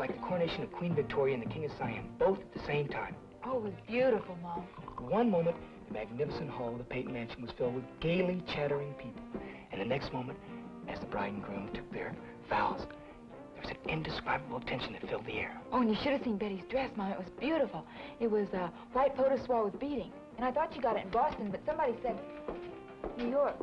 like the coronation of Queen Victoria and the King of Siam, both at the same time. Oh, it was beautiful, Mom. One moment, the magnificent hall of the Peyton Mansion was filled with gaily chattering people. And the next moment, as the bride and groom took their vows, there was an indescribable tension that filled the air. Oh, and you should have seen Betty's dress, Mom. It was beautiful. It was white photo swirl with beading. And I thought you got it in Boston, but somebody said New York.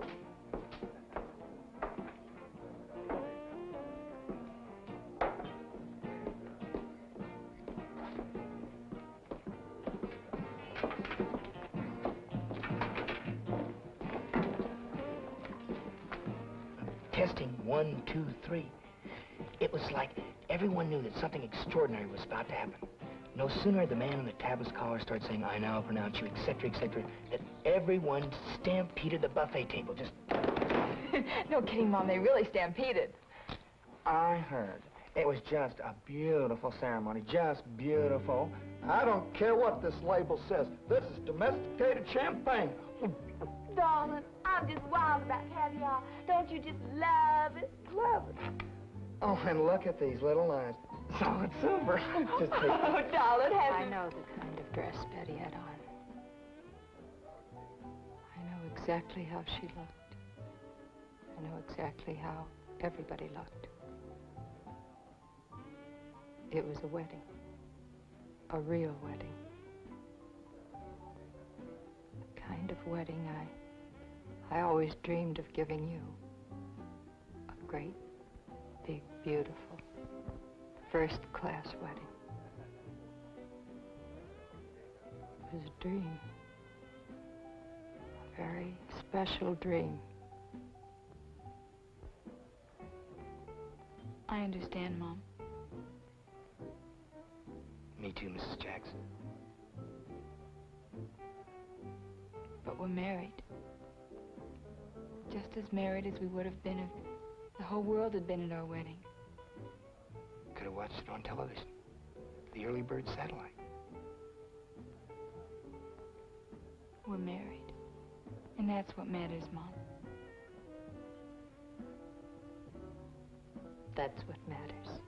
Testing 1, 2, 3. It was like everyone knew that something extraordinary was about to happen. No sooner had the man on the tablet's collar started saying, "I now pronounce you," etc., etc., that everyone stampeded the buffet table. Just... No kidding, Mom. They really stampeded. I heard. It was just a beautiful ceremony. Just beautiful. I don't care what this label says. This is domesticated champagne. Darling, I'm just wild about caviar. Don't you just love it? Love it. Oh, and look at these little lines. Solid silver. Just take Oh, darling, I know the kind of dress Betty had on. I know exactly how she looked. I know exactly how everybody looked. It was a wedding. A real wedding. The kind of wedding I always dreamed of giving you. A great, big, beautiful, first-class wedding. It was a dream. A very special dream. I understand, Mom. Me too, Mrs. Jackson. But we're married. Just as married as we would have been if the whole world had been at our wedding. Could have watched it on television. The early bird satellite. We're married. And that's what matters, Mom. That's what matters.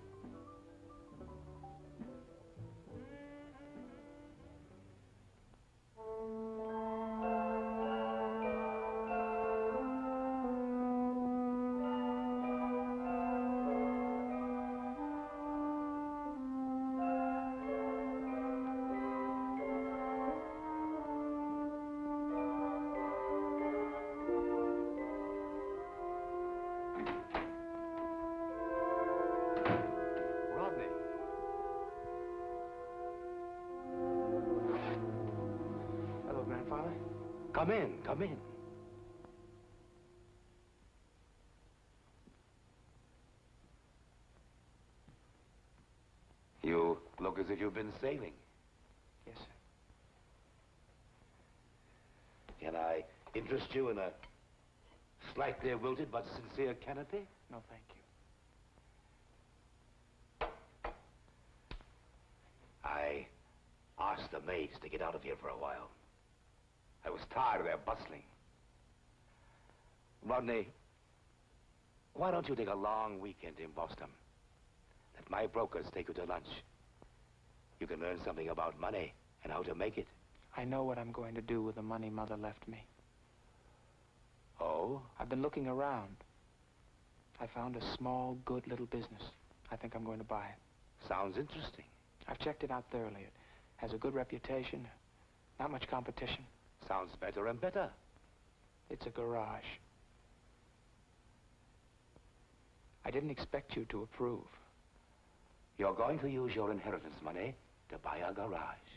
Come in, come in. You look as if you've been sailing. Yes, sir. Can I interest you in a slightly wilted but sincere canopy? No, thank you. I asked the maids to get out of here for a while. I was tired of their bustling. Rodney, why don't you take a long weekend in Boston? Let my brokers take you to lunch. You can learn something about money and how to make it. I know what I'm going to do with the money Mother left me. Oh? I've been looking around. I found a small, good little business. I think I'm going to buy it. Sounds interesting. I've checked it out thoroughly. It has a good reputation, not much competition. Sounds better and better. It's a garage. I didn't expect you to approve. You're going to use your inheritance money to buy a garage.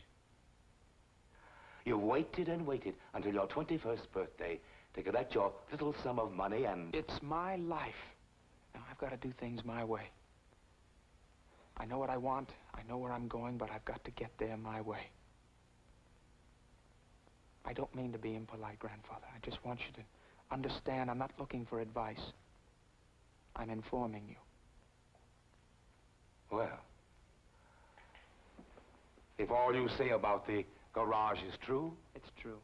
You've waited and waited until your 21st birthday to collect your little sum of money and... It's my life. Now, I've got to do things my way. I know what I want, I know where I'm going, but I've got to get there my way. I don't mean to be impolite, Grandfather. I just want you to understand I'm not looking for advice. I'm informing you. Well, if all you say about the garage is true... It's true.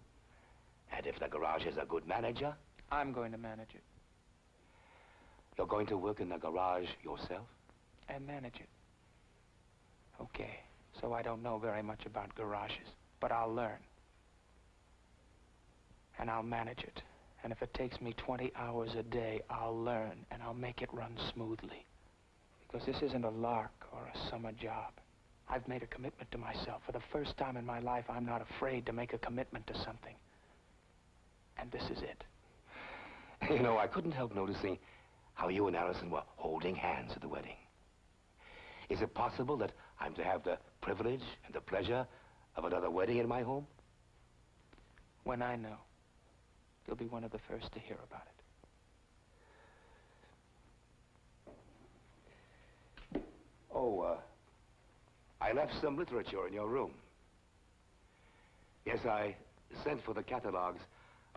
And if the garage has a good manager... I'm going to manage it. You're going to work in the garage yourself? And manage it. Okay, so I don't know very much about garages, but I'll learn. And I'll manage it. And if it takes me 20 hours a day, I'll learn, and I'll make it run smoothly. Because this isn't a lark or a summer job. I've made a commitment to myself. For the first time in my life, I'm not afraid to make a commitment to something. And this is it. You know, I couldn't help noticing how you and Allison were holding hands at the wedding. Is it possible that I'm to have the privilege and the pleasure of another wedding in my home? When I know, you'll be one of the first to hear about it. Oh, I left some literature in your room. Yes, I sent for the catalogs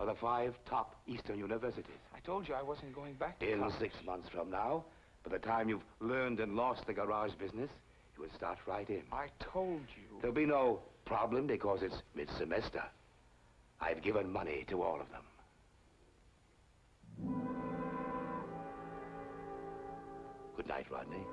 of the 5 top Eastern universities. I told you I wasn't going back to In college. 6 months from now, by the time you've learned and lost the garage business, you will start right in. I told you. There'll be no problem because it's mid-semester. I've given money to all of them. Good night, Rodney.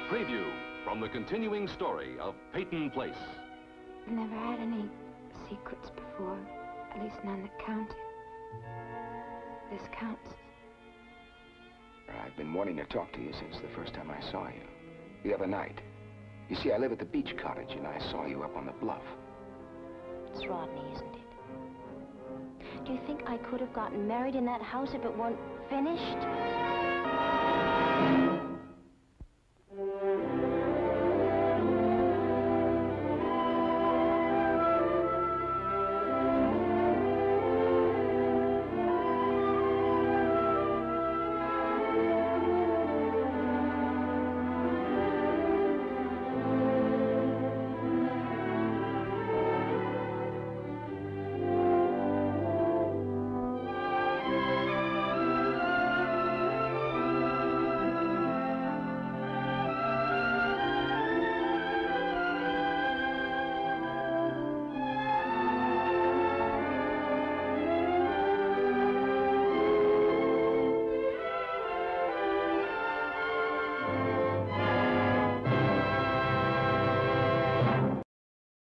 Preview from the continuing story of Peyton Place. Never had any secrets before, at least none that counted. This counts. I've been wanting to talk to you since the first time I saw you. The other night. You see, I live at the beach cottage, and I saw you up on the bluff. It's Rodney, isn't it? Do you think I could have gotten married in that house if it weren't finished?